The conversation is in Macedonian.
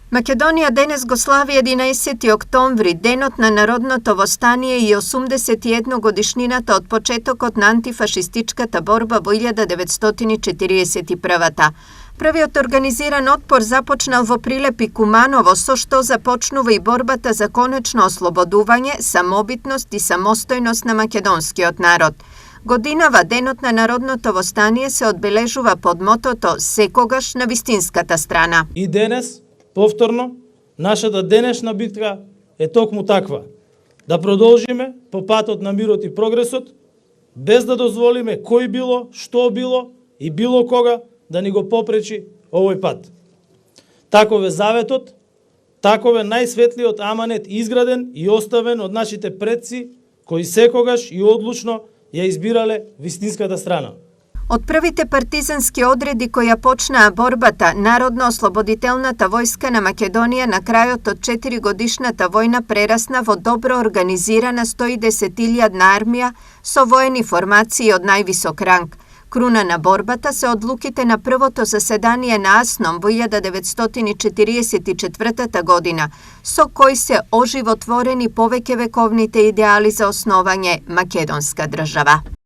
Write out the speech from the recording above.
Македонија денес го слави 11 октомври, денот на народното востание и 81 годишнината од почетокот на антифашистичката борба во 1941-та. Првиот организиран отпор започнал во Прилеп и Куманово, со што започнува и борбата за конечно ослободување, самобитност и самостојност на македонскиот народ. Годинава денот на народното востание се одбележува под мотото "Секогаш на вистинската страна". И денес, повторно, нашата денешна битка е токму таква. Да продолжиме по патот на мирот и прогресот, без да дозволиме кој било, што било и било кога да ни го попречи овој пат. Таков е заветот, таков е најсветлиот аманет изграден и оставен од нашите предци, кои секогаш и одлучно ја избирале вистинската страна. Од првите партизански одреди кои ја почнаа борбата, Народно-ослободителната војска на Македонија на крајот од 4-годишната војна прерасна во добро организирана 110.000 армија со воени формации од највисок ранг. Круна на борбата се одлуките на првото заседание на Асном во 1944 година, со кои се оживотворени повеќе вековните идеали за основање македонска држава.